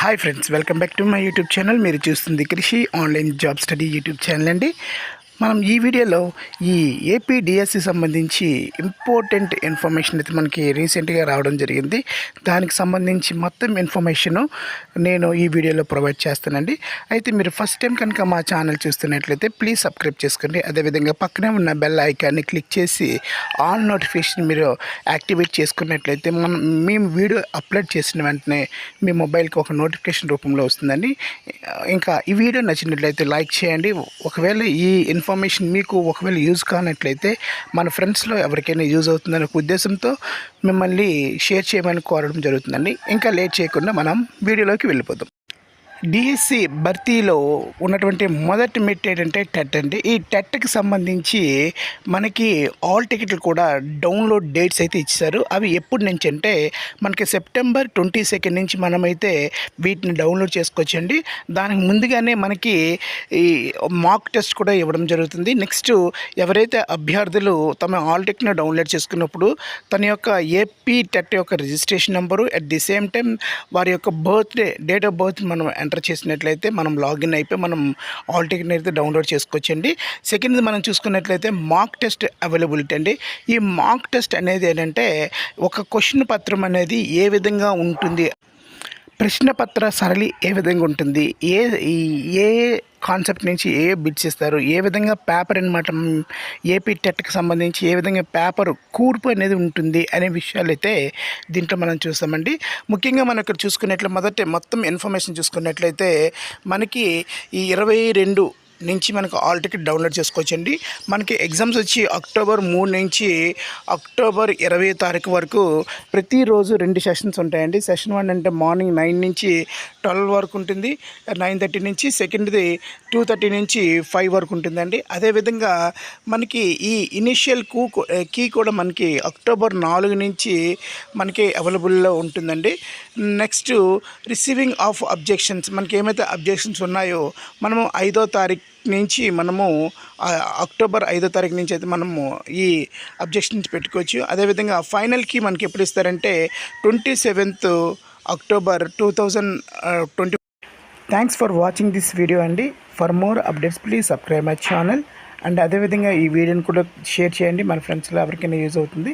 Hi friends, welcome back to my YouTube channel. మీరు చూస్తుంది కృషి online job study YouTube channel అండి. మనం ఈ వీడియోలో ఈ ఏపీడిఎస్సి సంబంధించి ఇంపార్టెంట్ ఇన్ఫర్మేషన్ అయితే మనకి రీసెంట్గా రావడం జరిగింది. దానికి సంబంధించి మొత్తం ఇన్ఫర్మేషను నేను ఈ వీడియోలో ప్రొవైడ్ చేస్తానండి. అయితే మీరు ఫస్ట్ టైం కనుక మా ఛానల్ చూస్తున్నట్లయితే ప్లీజ్ సబ్స్క్రైబ్ చేసుకోండి. అదేవిధంగా పక్కనే ఉన్న బెల్ ఐకాన్ని క్లిక్ చేసి ఆల్ నోటిఫికేషన్ మీరు యాక్టివేట్ చేసుకున్నట్లయితే మేము వీడియో అప్లోడ్ చేసిన వెంటనే మీ మొబైల్కి ఒక నోటిఫికేషన్ రూపంలో వస్తుందండి. ఇంకా ఈ వీడియో నచ్చినట్లయితే లైక్ చేయండి. ఒకవేళ ఈ ఇన్ఫర్మేషన్ మీకు ఒకవేళ యూజ్ కానట్లయితే మన ఫ్రెండ్స్లో ఎవరికైనా యూజ్ అవుతుందనే ఉద్దేశంతో మిమ్మల్ని షేర్ చేయమని కోరడం జరుగుతుందండి. ఇంకా లేట్ చేయకుండా మనం వీడియోలోకి వెళ్ళిపోదాం. డిఎస్సి భర్తీలో ఉన్నటువంటి మొదటి మెట్ ఏంటంటే టెట్ అండి. ఈ టెట్కి సంబంధించి మనకి ఆల్ టికెట్లు కూడా డౌన్లోడ్ డేట్స్ అయితే ఇచ్చారు. అవి ఎప్పటి నుంచి అంటే మనకి సెప్టెంబర్ 22 నుంచి మనమైతే వీటిని డౌన్లోడ్ చేసుకోవచ్చండి. దానికి ముందుగానే మనకి ఈ మాక్ టెస్ట్ కూడా ఇవ్వడం జరుగుతుంది. నెక్స్ట్ ఎవరైతే అభ్యర్థులు తమ ఆల్ టికెట్ను డౌన్లోడ్ చేసుకున్నప్పుడు తన యొక్క ఏపీ టెట్ యొక్క registration number at the same time వారి యొక్క డేట్ ఆఫ్ బర్త్ మనం ఎంటర్ చేసినట్లయితే మనం లాగిన్ అయిపోయి మనం ఆల్ టికెట్ అయితే డౌన్లోడ్ చేసుకోవచ్చండి. సెకండ్ మనం చూసుకున్నట్లయితే మాక్ టెస్ట్ అవైలబిలిటీ అండి. ఈ మాక్ టెస్ట్ అనేది ఏంటంటే ఒక క్వశ్చన్ పత్రం అనేది ఏ విధంగా ఉంటుంది, ప్రశ్నపత్ర సరళి ఏ విధంగా ఉంటుంది, ఏ కాన్సెప్ట్ నుంచి ఏ బిట్స్ ఇస్తారు, ఏ విధంగా పేపర్ అనమాట ఏపీ టెట్కి సంబంధించి ఏ విధంగా పేపర్ కూర్పు అనేది ఉంటుంది అనే విషయాలు అయితే దీంట్లో మనం చూస్తామండి. ముఖ్యంగా మనం ఇక్కడ చూసుకున్నట్లయితే మొత్తం ఇన్ఫర్మేషన్ చూసుకున్నట్లయితే మనకి ఈ 22 నుంచి మనకు ఆల్ టికెట్ డౌన్లోడ్ చేసుకోవచ్చండి. మనకి ఎగ్జామ్స్ వచ్చి అక్టోబర్ 3 నుంచి అక్టోబర్ 20 వరకు ప్రతిరోజు 2 సెషన్స్ ఉంటాయండి. సెషన్ 1 అంటే మార్నింగ్ 9 నుంచి 12 వరకు ఉంటుంది, 9:30 నుంచి. సెకండ్ది 2:30 నుంచి 5 వరకు ఉంటుందండి. అదేవిధంగా మనకి ఈ ఇనిషియల్ కీ కూడా మనకి అక్టోబర్ 4 నుంచి మనకి అవైలబుల్లో ఉంటుందండి. నెక్స్ట్ రిసీవింగ్ ఆఫ్ అబ్జెక్షన్స్, మనకి ఏమైతే అబ్జెక్షన్స్ ఉన్నాయో మనము 5వ తారీఖు నుంచి మనము అక్టోబర్ 5వ తారీఖు నుంచి అయితే మనము ఈ అబ్జెక్షన్స్ పెట్టుకోవచ్చు. అదేవిధంగా ఫైనల్కి మనకి ఎప్పుడు ఇస్తారంటే 27th October 2020. Thanks for watching this video అండి. For more updates please subscribe my channel. And అదేవిధంగా ఈ వీడియోని కూడా షేర్ చేయండి, మన ఫ్రెండ్స్లో ఎవరికైనా యూజ్ అవుతుంది.